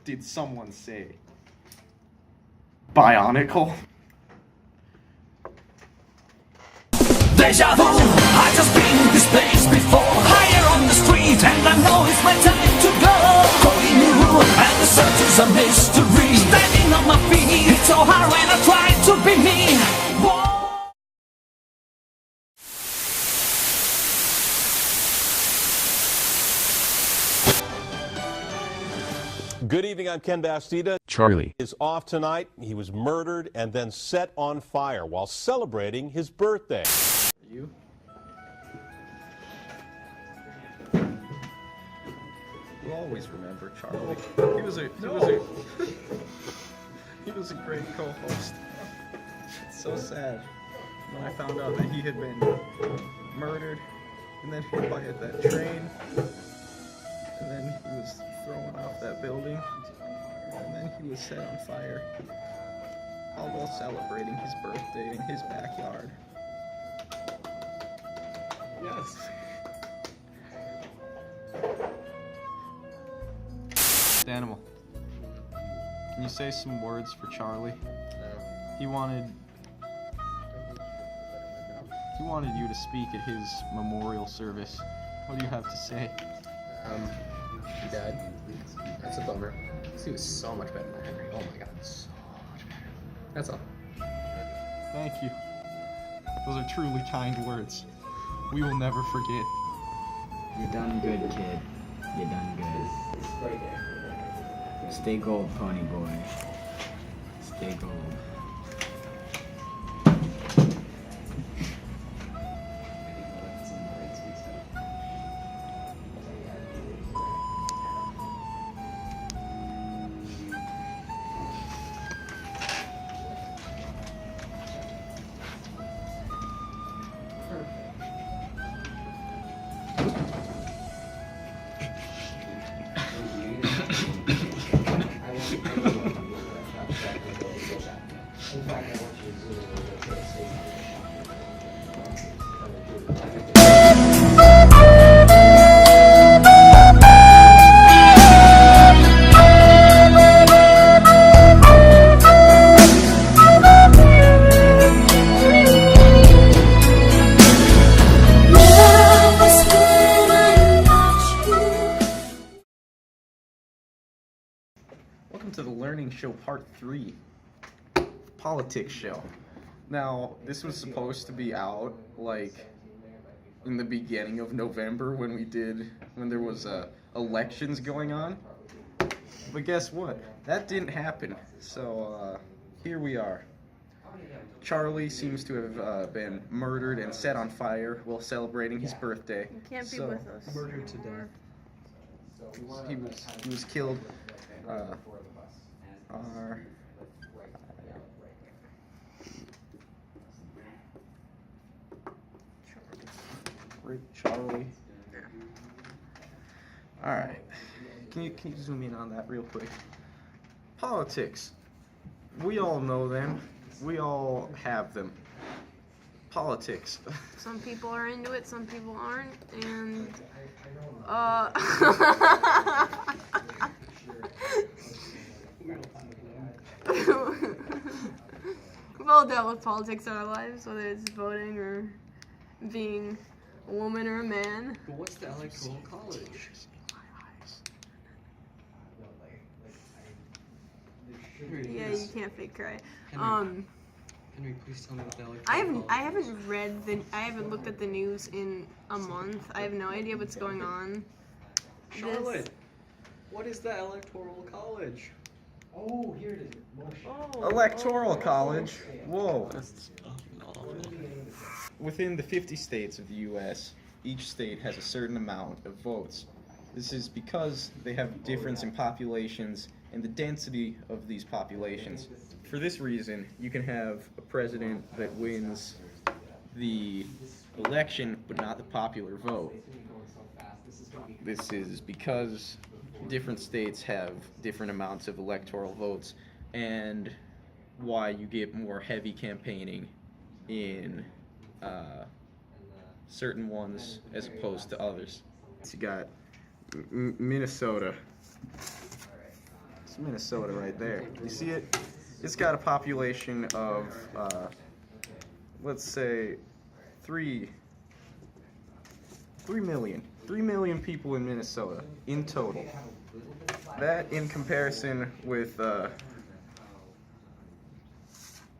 did someone say? Bionicle? Deja vu, I just been in this place before. Higher on the street, and I know it's my time to go. Going new, and the search is a mystery. Standing on my feet, it's so hard when I try to be me. Whoa. Good evening, I'm Ken Bastida. Charlie Is off tonight. He was murdered and then set on fire while celebrating his birthday. You? You'll always remember Charlie. He was a great co-host. It's so sad when I found out that he had been murdered and then hit by that train, and then he was thrown off that building, and then he was set on fire, all while celebrating his birthday in his backyard. Yes. Animal, can you say some words for Charlie? He wanted you to speak at his memorial service. What do you have to say? He died. That's a bummer. He was so much better than Henry. Oh my god, so much better. That's all. Thank you. Those are truly kind words. We will never forget. You done good, kid. You done good. Stay gold, pony boy. Stay gold. Welcome to the Learning Show Part 3, Politics Show. Now, this was supposed to be out, like, in the beginning of November when there was elections going on. But guess what? That didn't happen. So, here we are. Charlie seems to have been murdered and set on fire while celebrating his birthday. You can't be with us. Murdered to death. He was killed. Charlie. All right. Can you zoom in on that real quick? Politics. We all know them. We all have them. Politics. Some people are into it, some people aren't, and we've all dealt with politics in our lives, whether it's voting or being a woman or a man. But what's the electoral college? Yeah, you can't fake cry. Henry, please tell me what the electoral I haven't looked at the news in a month. I have no idea what's going on. Charlotte, what is the electoral college? Oh, here it is. Electoral college. Whoa. Within the 50 states of the U.S., each state has a certain amount of votes. This is because they have difference in populations and the density of these populations. For this reason, you can have a president that wins the election but not the popular vote. This is because different states have different amounts of electoral votes, and why you get more heavy campaigning in certain ones as opposed to others. So you got Minnesota. It's Minnesota right there. You see it? It's got a population of, let's say, 3 million. 3 million people in Minnesota in total. That in comparison with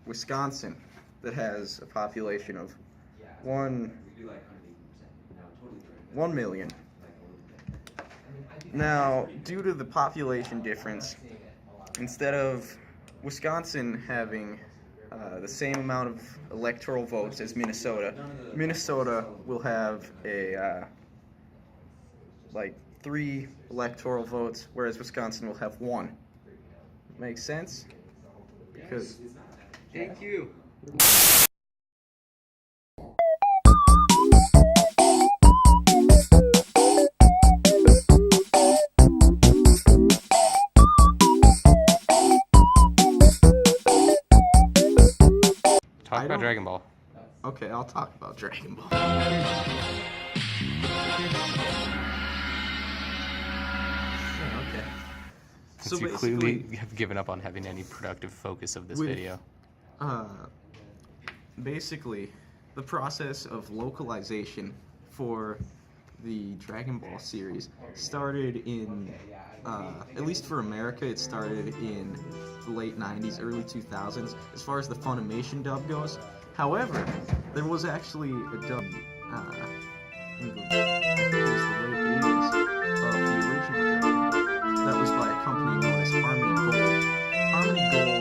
Wisconsin, that has a population of 1 million. Now, due to the population difference, instead of Wisconsin having the same amount of electoral votes as Minnesota, Minnesota will have a like 3 electoral votes, whereas Wisconsin will have 1. Makes sense? Because Thank you. Talk about Dragon Ball. okay, I'll talk about Dragon Ball. Okay. Since you clearly have given up on having any productive focus of this With- video. Basically, the process of localization for the Dragon Ball series started in, at least for America, it started in the late 90s, early 2000s, as far as the Funimation dub goes. However, there was actually a dub in the, I think it was the late 80s of the original Dragon Ball that was by a company known as Harmony Gold. Harmony Gold.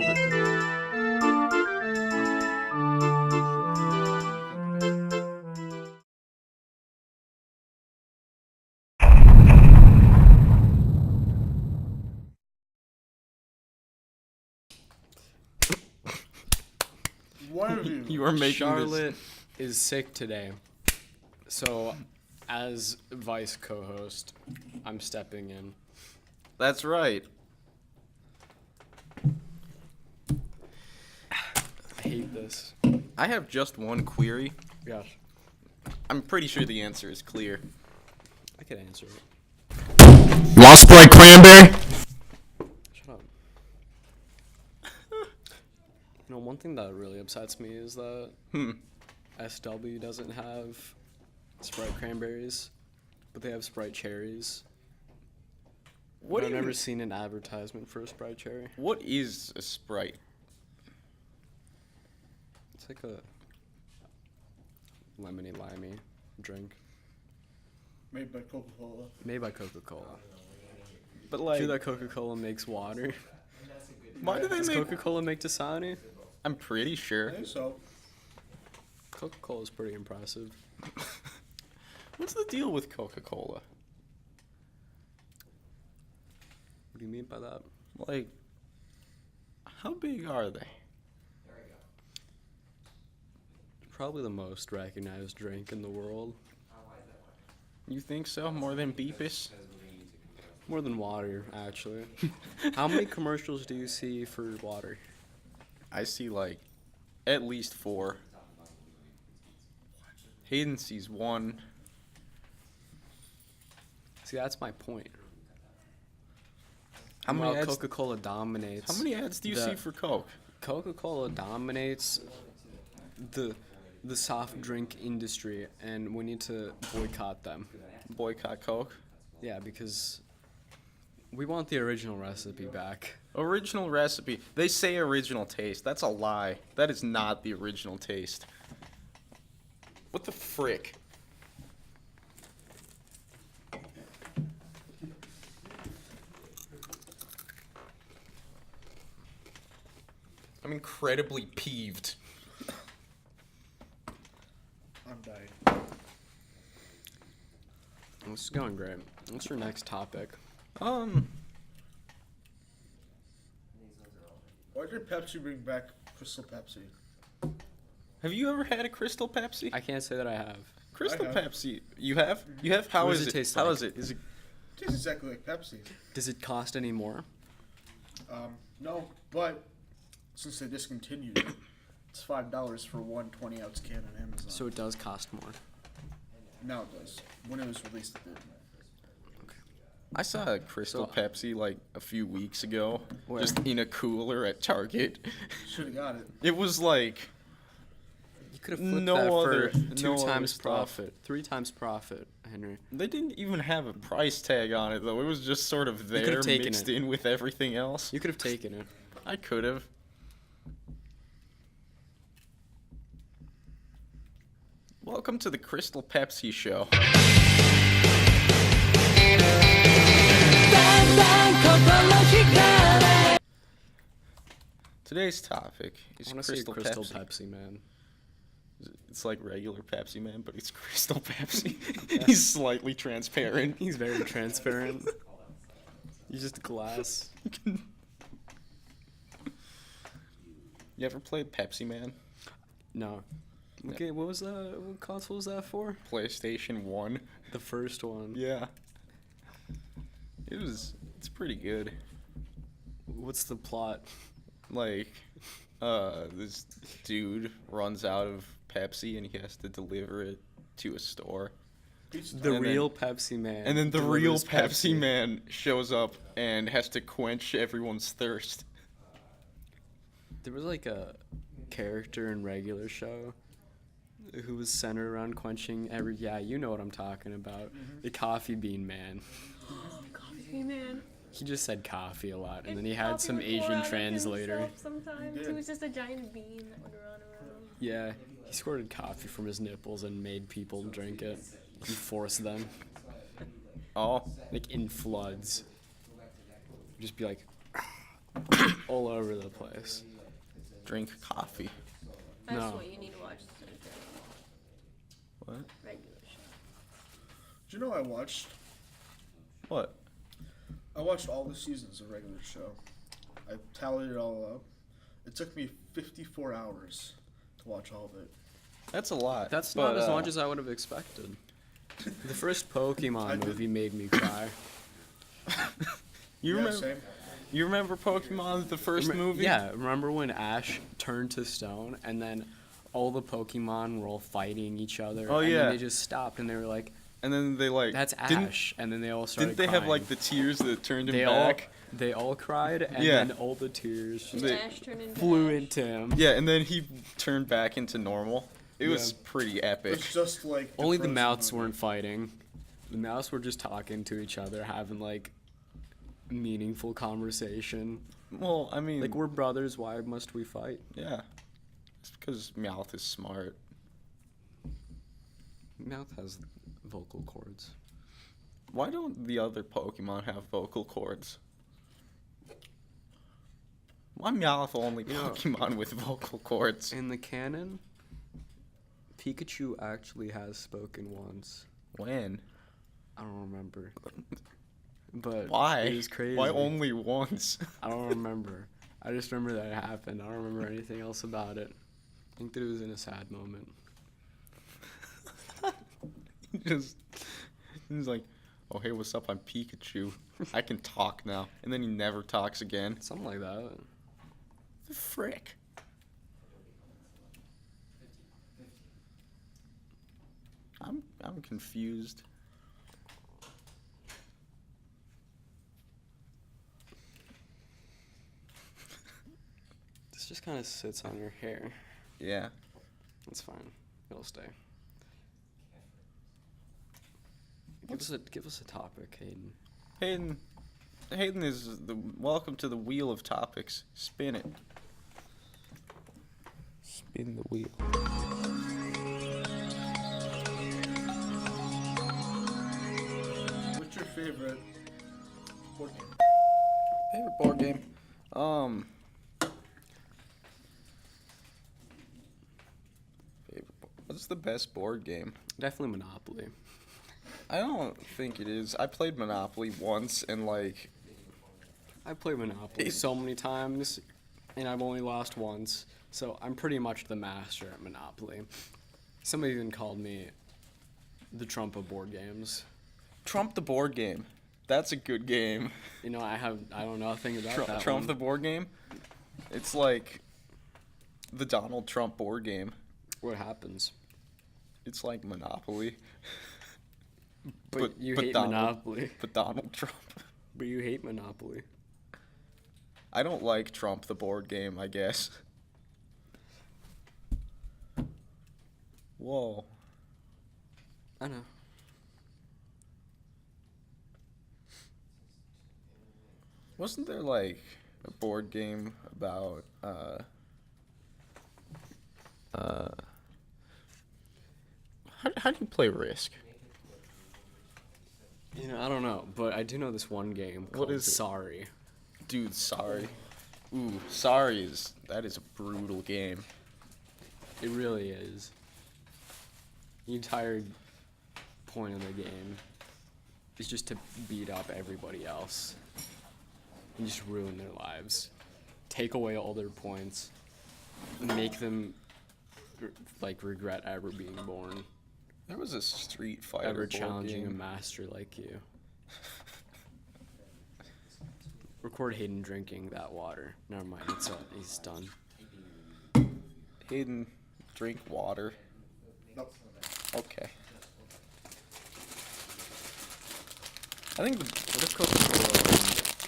One of you. You are making Charlotte is sick today, so as vice co-host, I'm stepping in. That's right. I hate this. I have just one query. Gosh, I'm pretty sure the answer is clear. I could answer it. Want Sprite cranberry? Shut up. You know, one thing that really upsets me is that SW doesn't have Sprite cranberries, but they have Sprite cherries. What I've even- never seen an advertisement for a Sprite cherry. What is a Sprite? It's like a lemony limey drink Made by Coca-Cola. made by Coca-Cola. But Do like, you know that Coca-Cola makes water? why do they Does make? Coca-Cola make Dasani? I'm pretty sure. I think so. Coca-Cola is pretty impressive. What's the deal with Coca-Cola? What do you mean by that? Like, how big are they? Probably the most recognized drink in the world. You think so? More than Beepus? More than water, actually. How many commercials do you see for water? I see like at least 4. Hayden sees 1. See, that's my point. How many While ads? Coca-Cola dominates. How many ads do you the- see for Coke? Coca-Cola dominates the soft drink industry, and we need to boycott them. Boycott Coke. Yeah, because we want the original recipe back. Original recipe. They say original taste. That's a lie. That is not the original taste. What the frick? I'm incredibly peeved. I'm dying. This is going great. What's your next topic? Why did Pepsi bring back Crystal Pepsi? Have you ever had a Crystal Pepsi? I can't say that I have. Crystal I have. Pepsi. You have? You have? How What is does it? it taste How like? is it? Is it? It tastes exactly like Pepsi. Does it cost any more? No, but since they discontinued it, it's $5 for one 20-ounce can on Amazon. So it does cost more. Now it does. When it was released, it did. I saw a Crystal So- Pepsi like a few weeks ago, Where? just in a cooler at Target. Should have got it. It was like You could have flipped No that other- for no two other times stuff. profit, 3 times profit, Henry. they didn't even have a price tag on it though. It was just sort of could've there taken mixed it. in with everything else. You could have taken it. I could have. Welcome to the Crystal Pepsi Show. Today's topic is I want to see Crystal, Crystal Pepsi. Pepsi, man. It's like regular Pepsi, man, but it's Crystal Pepsi. He's slightly transparent. He's very transparent. He's just glass. You ever played Pepsi Man? No. Okay, what was that? What console was that for? PlayStation 1. The first one. Yeah. It's pretty good. What's the plot? Like, this dude runs out of Pepsi and he has to deliver it to a store. The And real Pepsi man. And then the real delivers Pepsi man shows up and has to quench everyone's thirst. There was like a character in regular show who was centered around quenching every. Yeah, you know what I'm talking about. The coffee bean man. Coffee man. He just said coffee a lot, and then he had some Asian translator. Sometimes he was just a giant bean that would run around. Yeah, he squirted coffee from his nipples and made people drink it. He forced them, Oh, like in floods. Just be like all over the place. drink coffee. That's No. what you need to watch instead of What? regular show. Do you know I watched? What? I watched all the seasons of regular show. I tallied it all up. It took me 54 hours to watch all of it. That's a lot. That's but, not as much as I would have expected. The first Pokemon movie made me cry. You Yeah, remember? same. You remember Pokemon, the first movie? Yeah, remember when Ash turned to stone and then all the Pokemon were all fighting each other? Oh, and yeah. then they just stopped and they were like, And then they like. "That's didn't, Ash," and then they all started. Didn't they have crying. like the tears that turned him They back? they all cried, and Yeah. then all the tears just They- Ash turned into flew Ash. into him. Yeah, and then he turned back into normal. It was Yeah. pretty epic. It's just like Only the Frozen mouths movie. weren't fighting. The mouths were just talking to each other, having like meaningful conversation. Well, I mean, Like, we're brothers. Why must we fight? yeah, it's because Meowth is smart. Mouth has vocal cords. Why don't the other Pokemon have vocal cords? Why Meowth only You know- Pokemon with vocal cords? In the canon, Pikachu actually has spoken once. When? I don't remember. But Why? it was crazy. Why only once? I don't remember. I just remember that it happened. I don't remember anything else about it. I think that it was in a sad moment. Just, he's like, oh hey, what's up? I'm Pikachu. I can talk now. And then he never talks again. Something like that. The frick? I'm confused. This just kind of sits on your hair. Yeah. That's fine. It'll stay. Give us a topic, Hayden. Hayden is the welcome to the wheel of topics. Spin it. Spin the wheel. What's your favorite board game? Favorite board game? What's the best board game? Definitely Monopoly. I don't think it is. I played Monopoly once and like I played Monopoly so many times, and I've only lost once. So I'm pretty much the master at Monopoly. Somebody even called me the Trump of board games. Trump the board game. That's a good game. You know, I don't know nothing about that Trump one. the board game. It's like the Donald Trump board game. What happens? It's like Monopoly. But you hate Donald, Monopoly. But Donald Trump. But you hate Monopoly. I don't like Trump, the board game, I guess. Whoa. I know. Wasn't there like a board game about how do you play Risk? You know, I don't know, but I do know this one game called is it? Sorry. Dude, sorry. Ooh, sorry that is a brutal game. It really is. The entire point of the game is just to beat up everybody else and just ruin their lives. Take away all their points. Make them regret ever being born. There was a Street Fighter Ever board challenging a game. master like you. Record Hayden drinking that water. Never mind, he's done. Hayden, drink water. Nope. Okay. I think What if Coca-Cola and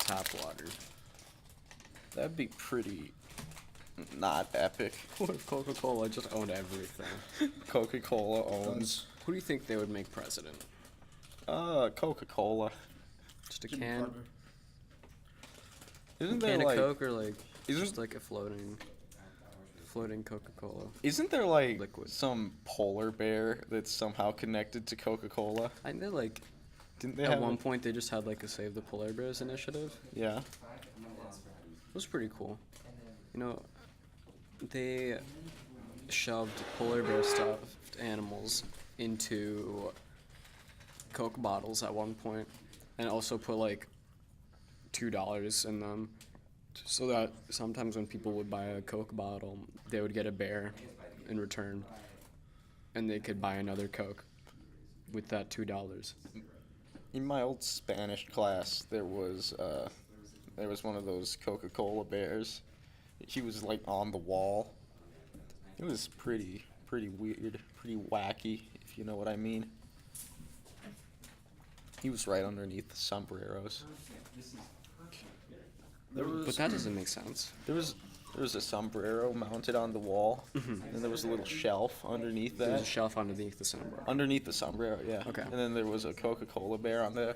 tap water? that'd be pretty not epic. What if Coca-Cola just owned everything? Coca-Cola owns Who do you think they would make president? Coca-Cola. Just a Jimmy can? Carter. Isn't there Can of like Coke or like isn't- just like a floating Coca-Cola? isn't there like liquid? some polar bear that's somehow connected to Coca-Cola? I know like Didn't they at have one point they just had like a Save the Polar Bears initiative. Yeah. It was pretty cool. You know, they shoved polar bear stuffed animals into Coke bottles at one point, and also put like $2 in them, so that sometimes when people would buy a Coke bottle, they would get a bear in return, and they could buy another Coke with that $2. In my old Spanish class, there was one of those Coca-Cola bears. He was like on the wall. It was pretty weird, pretty wacky, if you know what I mean. He was right underneath the sombreros. But that doesn't make sense. There was a sombrero mounted on the wall, and there was a little shelf underneath There's a that. shelf underneath the sombrero. Underneath the sombrero, yeah. Okay. And then there was a Coca-Cola bear on there,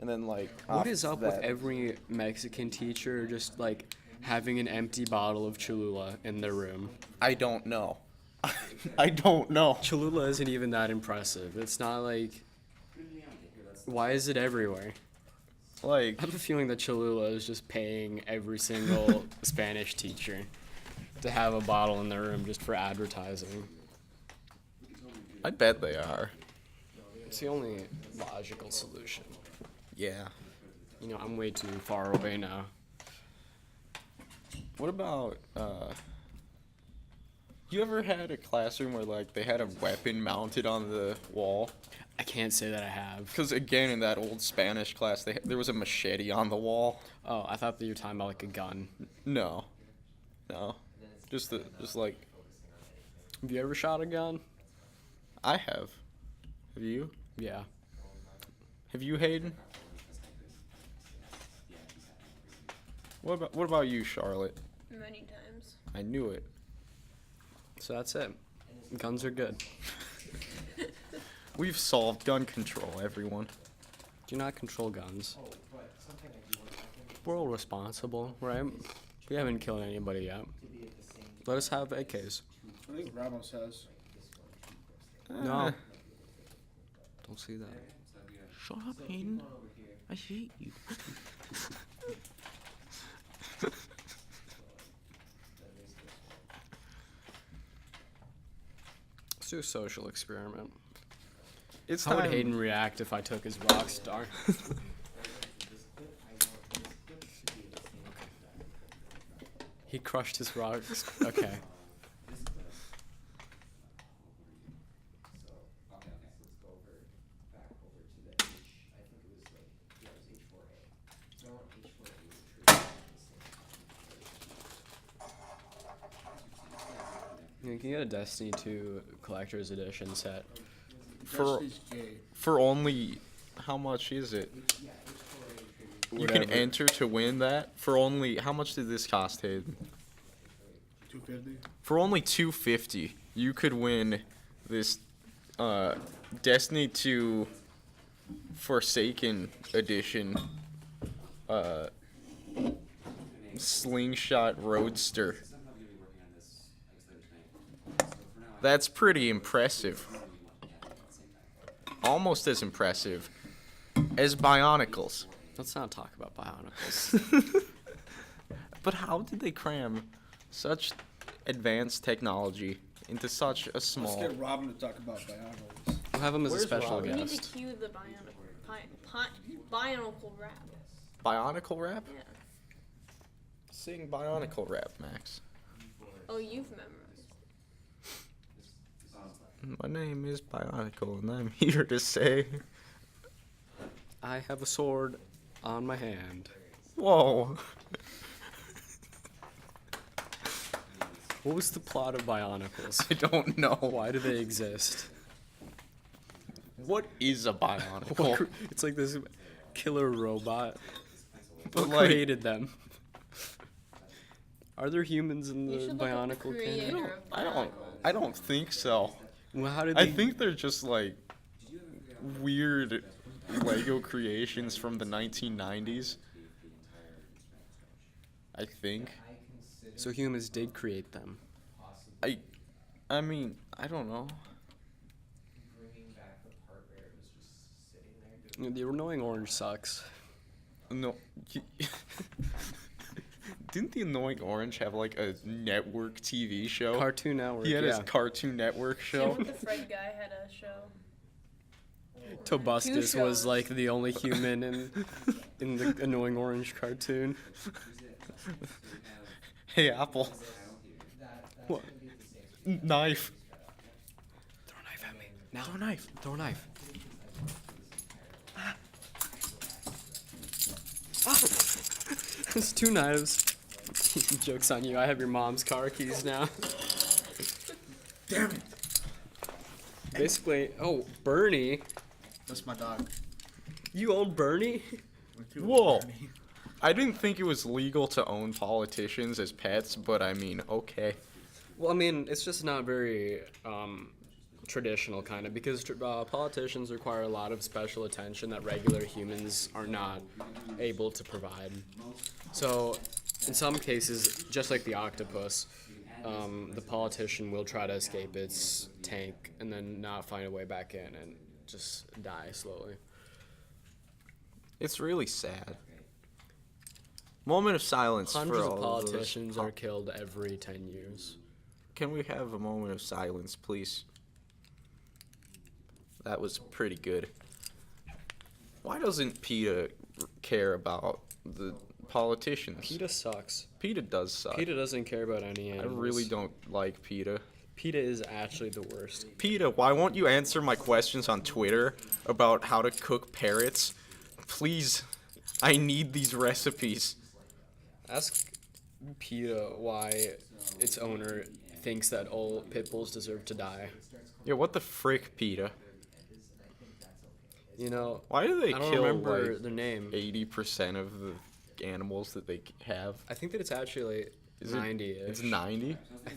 and then like. What off is up with that- every Mexican teacher just like having an empty bottle of Cholula in their room? I don't know. I don't know. Cholula isn't even that impressive. It's not like. Why is it everywhere? Like, I have a feeling that Cholula is just paying every single Spanish teacher to have a bottle in their room just for advertising. I bet they are. It's the only logical solution. Yeah. You know, I'm way too far away now. What about, you ever had a classroom where, like, they had a weapon mounted on the wall? I can't say that I have. Because, again, in that old Spanish class, there was a machete on the wall. Oh, I thought that you were talking about like a gun. No. Just like, Have you ever shot a gun? I have. Have you? Yeah. Have you, Hayden? What about you, Charlotte? Many times. I knew it. So that's it. Guns are good. We've solved gun control, everyone. Do not control guns. We're all responsible, right? We haven't killed anybody yet. Let us have AKs. I think Ramos has. No. Don't see that. Shut up, Hayden. I hate you. Let's do a social experiment. It's How would time. Hayden react if I took his rock star? He crushed his rock. Okay. You can get a Destiny 2 collector's edition set. For Destiny's gay. for only How much is it? You Whatever. can enter to win that for only. How much did this cost, Hayden? 250. For only $250, you could win this Destiny 2 Forsaken edition slingshot roadster. That's pretty impressive. Almost as impressive as Bionicles. Let's not talk about Bionicles. But how did they cram such advanced technology into such a Let's small... get Robin to talk about Bionicles. We'll have him as a Where's special Robin? We need to guest. cue the Bionicle rap. Bionicle rap? Yeah. Sing Bionicle rap, Max. Oh, you've memorized. My name is Bionicle, and I'm here to say... I have a sword on my hand. Whoa. What was the plot of Bionicles? I don't know. Why do they exist? What is a Bionicle? It's like this killer robot. But Who like, created them? Are there humans in You the should look up the Bionicle creator canon? of I Bionicle. don't think so. Well, how did I they? think they're just like weird Lego creations from the 1990s. I think. So humans did create them. I mean, I don't know. The annoying orange sucks. No. Didn't the Annoying Orange have like a network TV show? Cartoon Network. He had yeah. his Cartoon Network Him show. with the Fred guy had a show. Tobuscus Two was shows. like the only human in the annoying orange cartoon. Hey, Apple. What? Knife. Throw a knife at me. Now. Throw a knife. Throw a knife. There's two knives. Joke's on you. I have your mom's car keys now. Damn it! Basically, oh, Bernie. That's my dog. You own Bernie? Whoa. I didn't think it was legal to own politicians as pets, but I mean, okay. Well, I mean, it's just not very traditional, kind of, because politicians require a lot of special attention that regular humans are not able to provide. So, in some cases, just like the octopus, the politician will try to escape its tank and then not find a way back in and just die slowly. It's really sad. Moment of silence Hundreds for of all politicians of are those. killed every 10 years. Can we have a moment of silence, please? That was pretty good. Why doesn't PETA care about the politicians? PETA sucks. PETA does suck. PETA doesn't care about any I animals. really don't like PETA. PETA is actually the worst. PETA, why won't you answer my questions on Twitter about how to cook parrots? Please, I need these recipes. Ask PETA why its owner thinks that all pit bulls deserve to die. Yeah, what the frick, PETA? You know, Why do they I don't kill remember like their name. 80% of the animals that they have? I think that it's actually Is it- 90-ish. It's 90?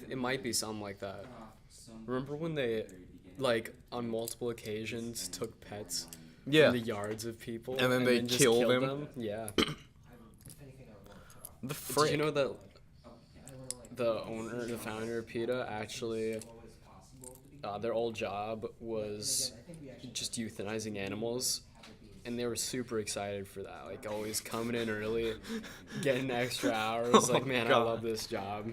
It might be something like that. Remember when they, like, on multiple occasions took pets Yeah. from the yards of people And then they just kill killed them? Yeah. The Did frick? you know that the founder of PETA actually, their old job was just euthanizing animals, and they were super excited for that. Like, always coming in early, getting extra hours. Like, man, I God. love this job.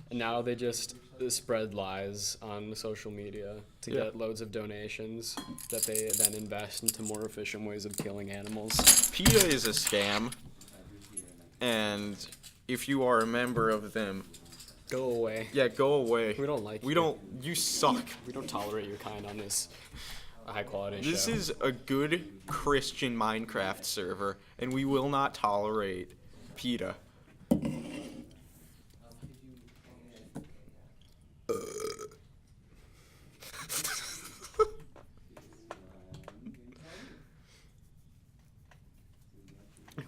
And now they just spread lies on social media to Yeah. get loads of donations that they then invest into more efficient ways of killing animals. PETA is a scam. And if you are a member of them, Go away. yeah, go away. We don't like We you. don't. You suck. We don't tolerate your kind on this high quality show. This is a good Christian Minecraft server, and we will not tolerate PETA.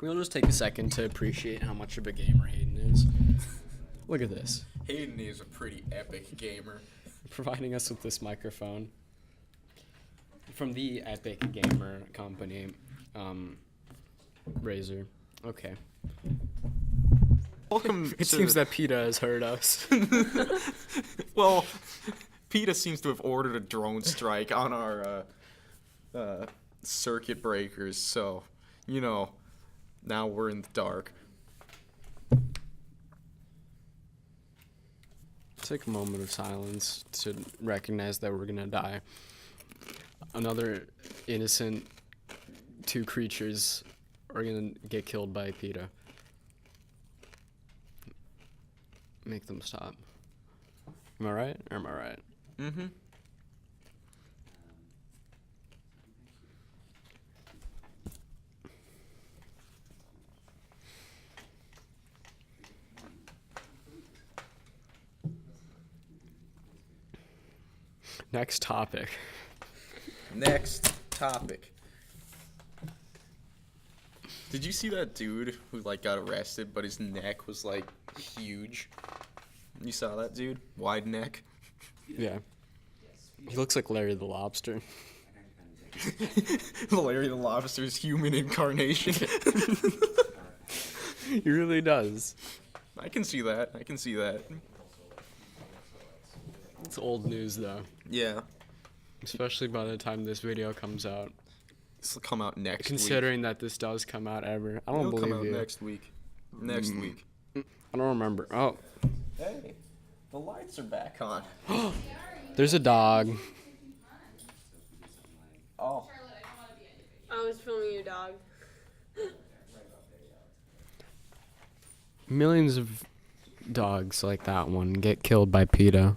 We'll just take a second to appreciate how much of a gamer Hayden is. Look at this. Hayden is a pretty epic gamer. Providing us with this microphone from the Epic Gamer company, Razer. Okay. Welcome. It seems that PETA has heard us. Well, PETA seems to have ordered a drone strike on our circuit breakers, so, you know, now we're in the dark. Take a moment of silence to recognize that we're gonna die. Another innocent 2 creatures are gonna get killed by PETA. Make them stop. Am I right? Or am I right? Mm-hmm. Next topic. Next topic. Did you see that dude who like got arrested, but his neck was like huge? You saw that dude? Wide neck. Yeah. He looks like Larry the Lobster. Larry the Lobster's human incarnation. He really does. I can see that. I can see that. It's old news though. Yeah. Especially by the time this video comes out. This will come out next week. Considering that this does come out ever. I don't It'll come believe out you. next week. Next week. I don't remember. Oh, Hey, the lights are back on. there's a dog. Oh. I was filming your dog. Millions of dogs like that one get killed by PETA.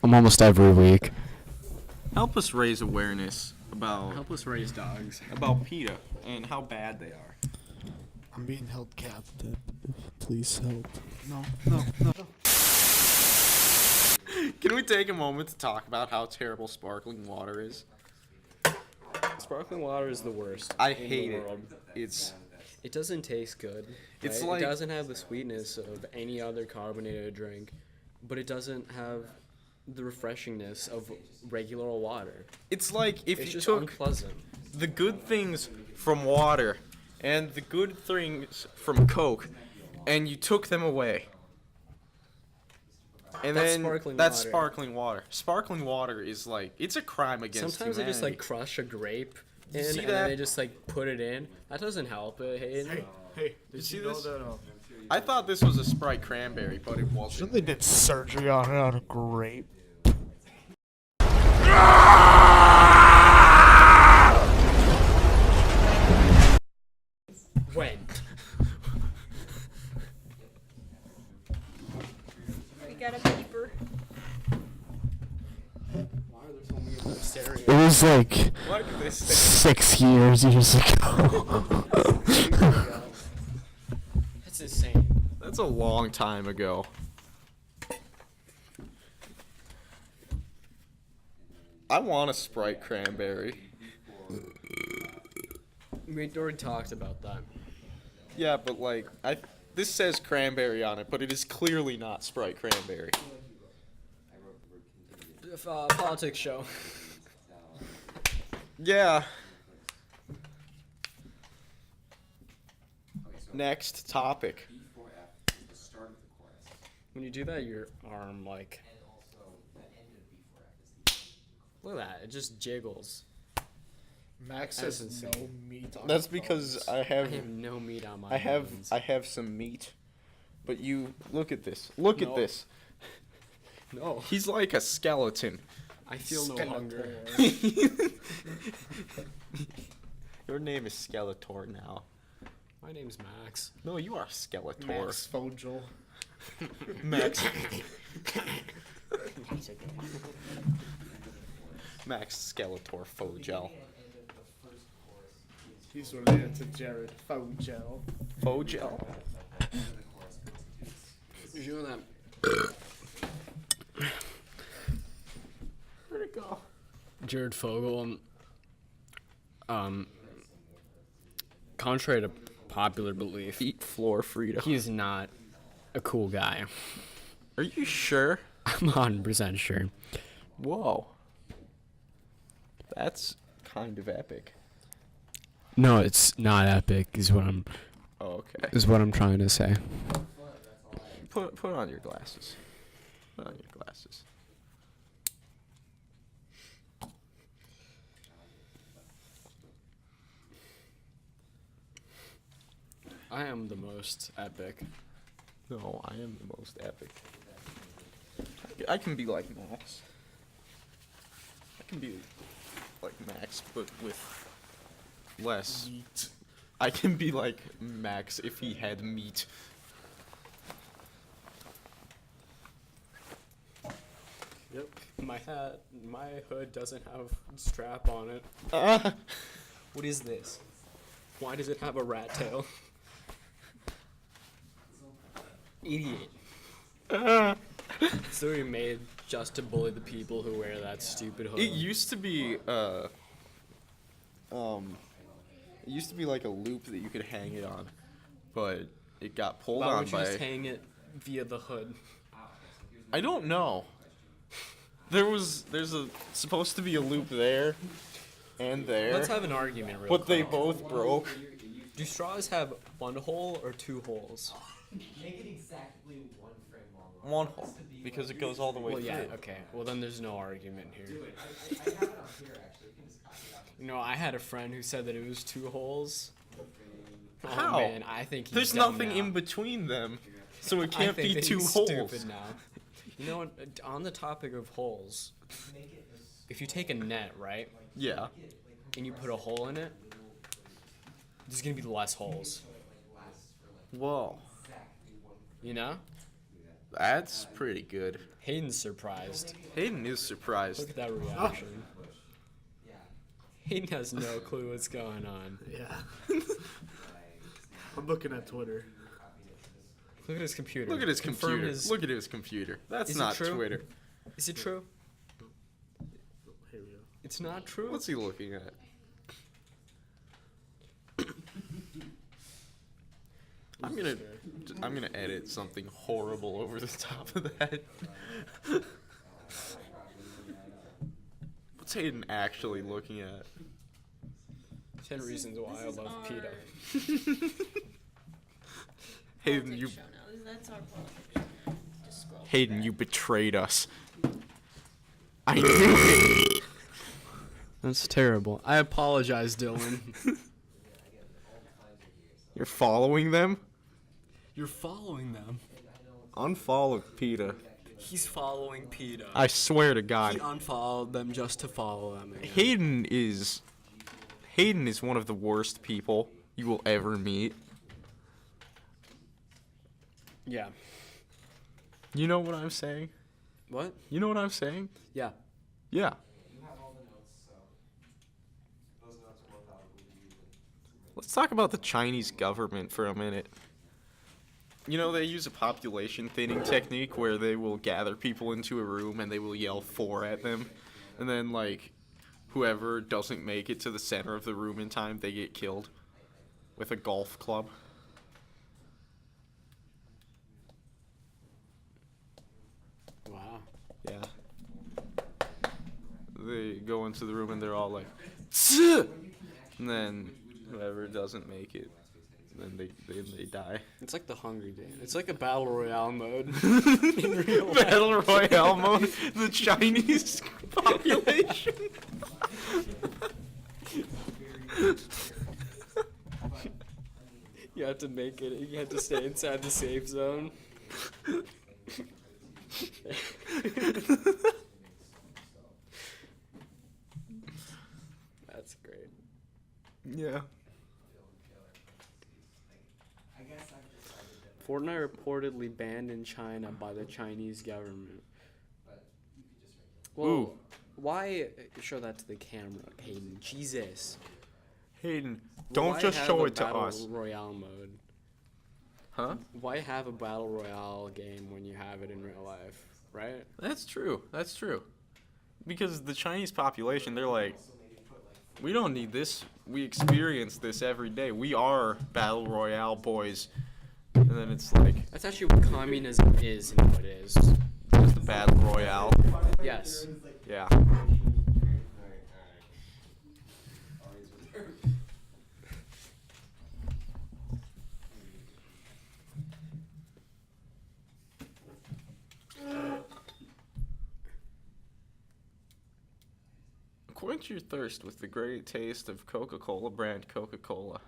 Almost every week. Help us raise awareness about Help us raise dogs. PETA and how bad they are. I'm being held captive. Please help. No. Can we take a moment to talk about how terrible sparkling water is? Sparkling water is the worst. I in the hate it. world. It doesn't taste good. It's right? like- It doesn't have the sweetness of any other carbonated drink, but it doesn't have the refreshingness of regular water. It's like if It's you just took unpleasant. the good things from water and the good things from Coke and you took them away. And That's then sparkling that's water. sparkling water. Sparkling water is like it's a crime against Sometimes they just like humanity. crush a grape in see and that? then they just like put it in. That doesn't help it. Hayden. Hey, you see this? I thought this was a Sprite cranberry, but it wasn't. They did surgery on a grape. When? We got a beeper. It was like What did this say? 6 years ago. That's insane. That's a long time ago. I want a Sprite cranberry. We already talked about that. Yeah, but like this says cranberry on it, but it is clearly not Sprite cranberry. Politics show. Yeah. Next topic. When you do that, your arm like. Look at that! It just jiggles. Max That's has insane. no meat on That's his because bones. I I have have no meat on my I have bones. I have some meat. But you look at this. Look at No. this. No, He's like a skeleton. I feel no hunger. Your name is Skeletor now. My name's Max. No, you are Skeletor. Max Fogel. Max. Max Skeletor Fogel. He's related to Jared Fogel. Fogel? You're doing that. Where'd it go? Jared Fogle, contrary to popular belief. Eat floor, Frito. He's not a cool guy. Are you sure? I'm 100% sure. Whoa. That's kind of epic. No, it's not epic. Is what I'm trying to say. Put on your glasses. Put on your glasses. I am the most epic. No, I am the most epic. I can be like Max. I can be like Max, but with less. Meat. I can be like Max if he had meat. Yep. My hood doesn't have a strap on it. What is this? Why does it have a rat tail? Idiot. It's literally made just to bully the people who wear that stupid hood. It used to be like a loop that you could hang it on, but it got pulled Why on would you by. just hang it via the hood? I don't know. There's supposed to be a loop there and there. Let's have an argument real But they quick. both broke. Do straws have one hole or two holes? One hole, because it goes all the way Well, yeah, through. okay. Well, then there's no argument here. You know, I had a friend who said that it was two holes. Oh, How? man, I think he's There's dumb nothing now. in between them, so it I can't think be that two he's holes. Stupid now. You know what? On the topic of holes, if you take a net, right, Yeah. and you put a hole in it, there's gonna be less holes. Whoa. You know? That's pretty good. Hayden's surprised. Hayden is Look surprised. at that reaction. Hayden has no clue what's going on. Yeah. I'm looking at Twitter. Look at his computer. Look at his Confirm computer. his- Look at his computer. That's Is it not true? Twitter. Is it true? Here we go. It's not true. What's he looking at? I'm gonna edit something horrible over the top of that. What's Hayden actually looking at? 10 reasons why I love PETA. Hayden, you Show now. That's our politics show. Just scroll. Hayden, you betrayed us. I knew it. That's terrible. I apologize, Dylan. You're following them? You're following them. Unfollow PETA. He's following PETA. I swear to He God. unfollowed them just to follow them again. Hayden is one of the worst people you will ever meet. Yeah. You know what I'm saying? What? You know what I'm saying? Yeah. Yeah. Let's talk about the Chinese government for a minute. You know, they use a population thinning technique where they will gather people into a room and they will yell 4 at them. And then, like, whoever doesn't make it to the center of the room in time, they get killed with a golf club. Wow. Yeah. They go into the room and they're all like, "Tsuh!" And then whoever doesn't make it, then they die. It's like the Hunger Games. It's like a battle royale mode in real life. Battle Royale mode, the Chinese population. You have to make it. You have to stay inside the safe zone. That's great. Yeah. Fortnite reportedly banned in China by the Chinese government. Whoa. Ooh. Why show that to the camera, Hayden? Jesus. Hayden, don't Why just have show a it to battle us. Royale mode. Huh? Why have a battle royale game when you have it in real life, right? That's true. That's true. Because the Chinese population, they're like, We don't need this. We experience this every day. We are Battle Royale boys. And then it's like, That's actually what communism is nowadays. just the Battle Royale. Yes. Yeah. Quench your thirst with the great taste of Coca-Cola brand Coca-Cola.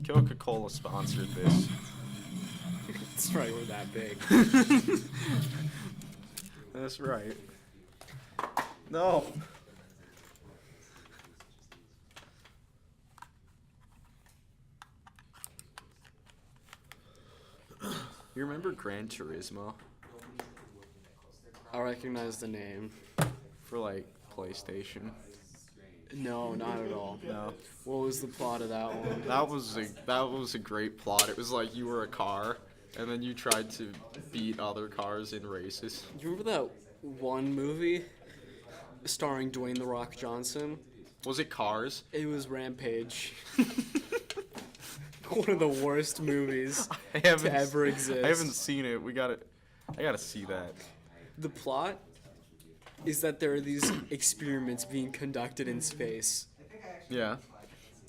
Coca-Cola sponsored this. That's right, we're that big. That's right. No. You remember Gran Turismo? I recognize the name. For like PlayStation? No, not at all. No. What was the plot of that one? That was a great plot. It was like you were a car and then you tried to beat other cars in races. You remember that one movie starring Dwayne "The Rock" Johnson? Was it Cars? It was Rampage. One of the worst movies to ever exist. I haven't seen it. I gotta see that. The plot is that there are these experiments being conducted in space. Yeah.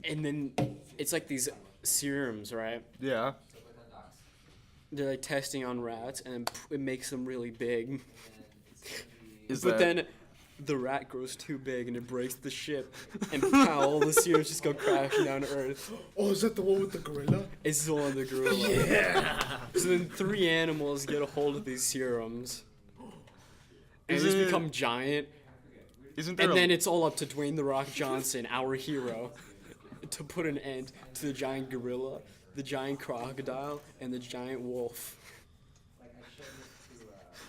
And then it's like these serums, right? Yeah. They're like testing on rats, and it makes them really big. Is But that- then the rat grows too big and it breaks the ship, and pow, all the serums just go crashing down to Earth. Oh, is that the one with the gorilla? It's the one with the gorilla. Yeah. So then 3 animals get a hold of these serums, and they just become giant. Isn't there And then it's all up to Dwayne "The Rock" Johnson, our hero, to put an end to the giant gorilla, the giant crocodile, and the giant wolf.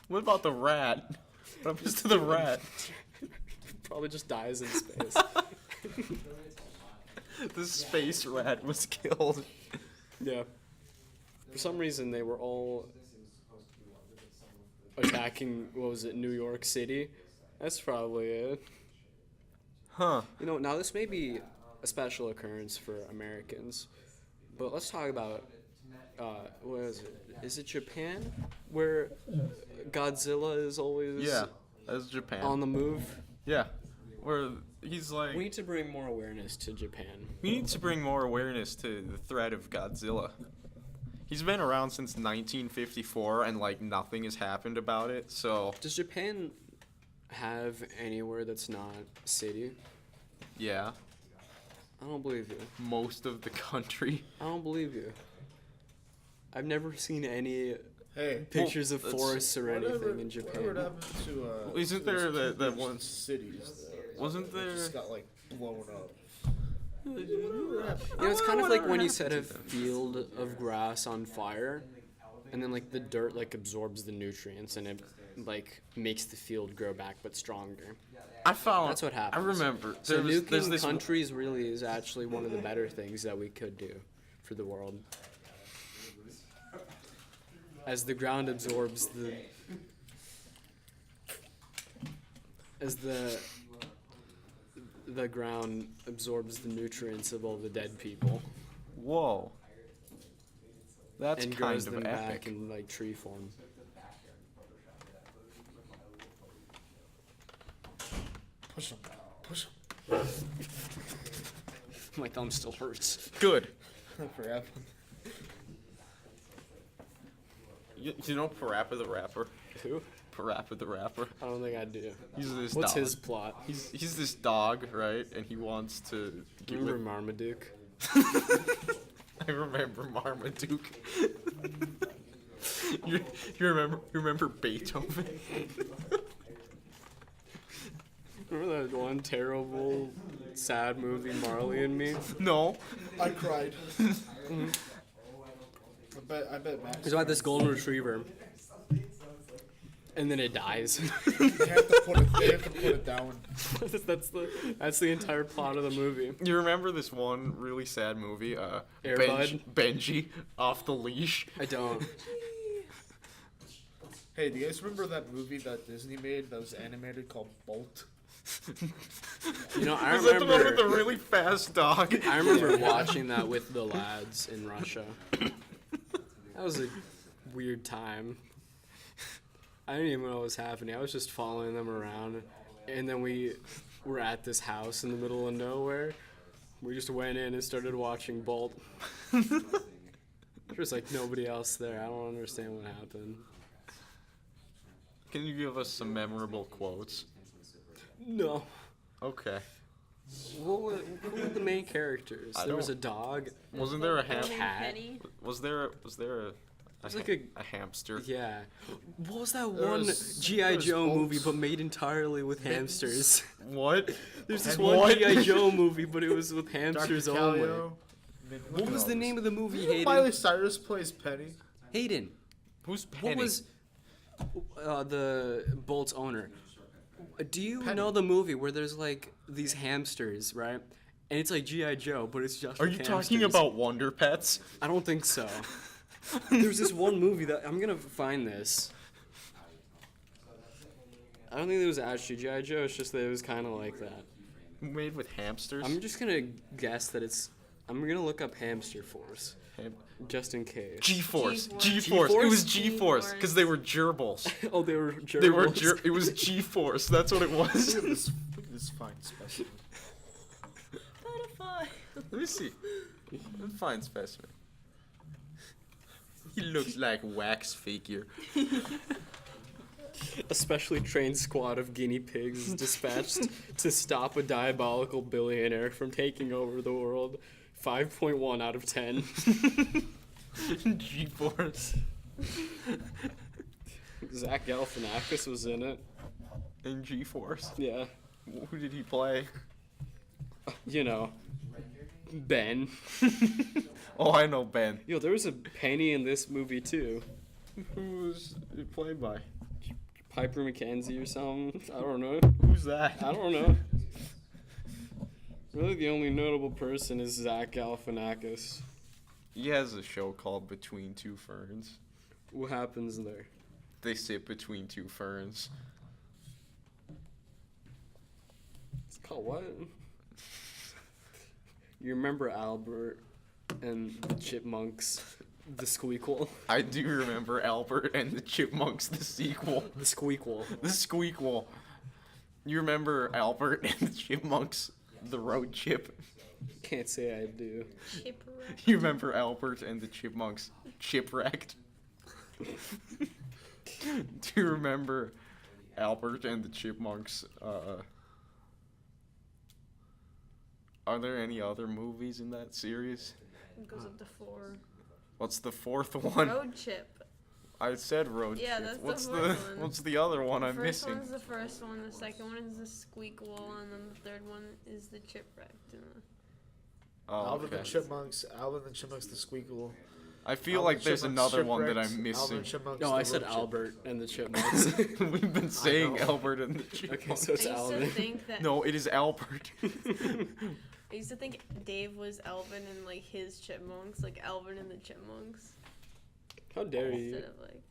What about the rat? What happens to the rat? Probably just dies in space. The space rat was killed. Yeah. For some reason, they were all attacking, what was it, New York City? That's probably it. Huh. You know, now this may be a special occurrence for Americans, but let's talk about, what is it? Is it Japan? Where Godzilla is always Yeah. That's Japan. on the move? Yeah. Where he's like... We need to bring more awareness to Japan. We need to bring more awareness to the threat of Godzilla. He's been around since 1954 and like nothing has happened about it, so... Does Japan have anywhere that's not a city? Yeah. I don't believe you. Most of the country. I don't believe you. I've never seen any Hey, pictures of that's- forests or anything in Japan. Whatever happened to Isn't there that one... cities? Wasn't there... Just got like blown up. You know, it's kind of like when you set a field of grass on fire, and then like the dirt like absorbs the nutrients and it like makes the field grow back but stronger. I found... That's what happens. I remember. So there's nuking this... countries really is actually one of the better things that we could do for the world. As the ground absorbs the... As the ground absorbs the nutrients of all the dead people Whoa. That's and kind grows of them epic. back in like tree form. Push him. Push him. My thumb still hurts. Good. For Apple. You know Parappa the Rapper? Who? Parappa the Rapper. I don't think I do. He's this What's dog. his plot? He's this dog, right? And he wants to get Remember with... Marmaduke? I remember Marmaduke. you remember Beethoven? Remember that one terrible, sad movie, Marley and Me? No. I cried. I bet Max. It's about this golden retriever, and then it dies. They have to put it down. that's the entire plot of the movie. You remember this one really sad movie, Air Benji off the leash? I don't. Hey, do you guys remember that movie that Disney made that was animated called Bolt? You know, I Is that the one with remember. the really fast dog? I remember watching that with the lads in Russia. That was a weird time. I didn't even know what was happening. I was just following them around, and then we were at this house in the middle of nowhere. We just went in and started watching Bolt. There's like nobody else there. I don't understand what happened. Can you give us some memorable quotes? No. Okay. Who were the main characters? I There was a don't- dog. Wasn't there a Cat. Penny. Was there a was like a- hamster? Yeah. What was that There one was- G.I. there was Joe Bolts. movie but made entirely with hamsters? What? There's this What? one G.I. Joe movie but it was with Dr. hamsters only. Calio. What was the name of the movie, You know Hayden? Miley Cyrus plays Penny. Hayden. Who's Penny? What was the Bolt's owner? Do you Penny. know the movie where there's like these hamsters, right? And it's like G.I. Joe, but it's just Are with you talking hamsters. about Wonder Pets? I don't think so. There's this one movie that I'm gonna find this. I don't think it was actually G.I. Joe. It's just that it was kind of like that. Made with hamsters? I'm just gonna guess that it's. I'm gonna look up Hamster Force Ham- just in case. G-Force. G-Force. G-Force. It was G-Force. G-Force because they were gerbils. Oh, they were. They were gerbils. it was G-Force. That's what it was. Look at this fine specimen. Butterfly. Let me see. A fine specimen. He looks like wax figure. A specially trained squad of guinea pigs is dispatched to stop a diabolical billionaire from taking over the world. 5.1 out of 10. G-Force. Zach Galifianakis was in it. In G-Force. Yeah. Who did he play? You know, Ben. Oh, I know Ben. Yo, there was a Penny in this movie too. Who was it played by? Piper McKenzie or something. I don't know. Who's that? I don't know. Really, the only notable person is Zach Galifianakis. He has a show called Between Two Ferns. What happens there? They sit between two ferns. It's called what? You remember Albert and the Chipmunks, the Squeakquel? I do remember Albert and the Chipmunks, the sequel. The Squeakquel. The Squeakquel. You remember Albert and the Chipmunks, the road chip? Can't say I do. Shipwreck. You remember Albert and the Chipmunks, Chipwrecked? Do you remember Albert and the Chipmunks, are there any other movies in that series? It goes up to 4. What's the fourth one? Road Chip. I said road Yeah, chip. that's the What's fourth one. what's the other one The I'm first missing? one's the first one, the second one is the Squeakquel, and then the third one is the Chipwrecked. Oh, Alvin okay. the Chipmunks, Alvin the Chipmunks, the Squeakquel. I feel Alvin like the there's Chipmunks another one that Shipwrecked, I'm missing. Alvin Chipmunks, No, the I said Road Chip. Albert and the Chipmunks. We've been saying know. Albert and the Okay, Chipmunks. so it's I used Alvin. to think that No, it is Albert. I used to think Dave was Alvin and like his chipmunks, like Alvin and the Chipmunks, How dare you? instead of like.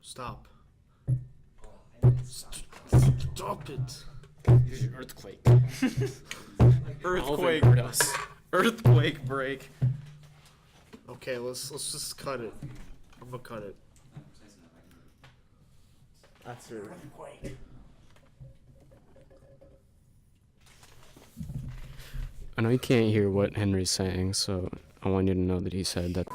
Stop. Stop it. Earthquake. Earthquake. Alvin heard us. Earthquake break. Okay, let's just cut it. I'm gonna cut it. That's it. I know you can't hear what Henry's saying, so I want you to know that he said that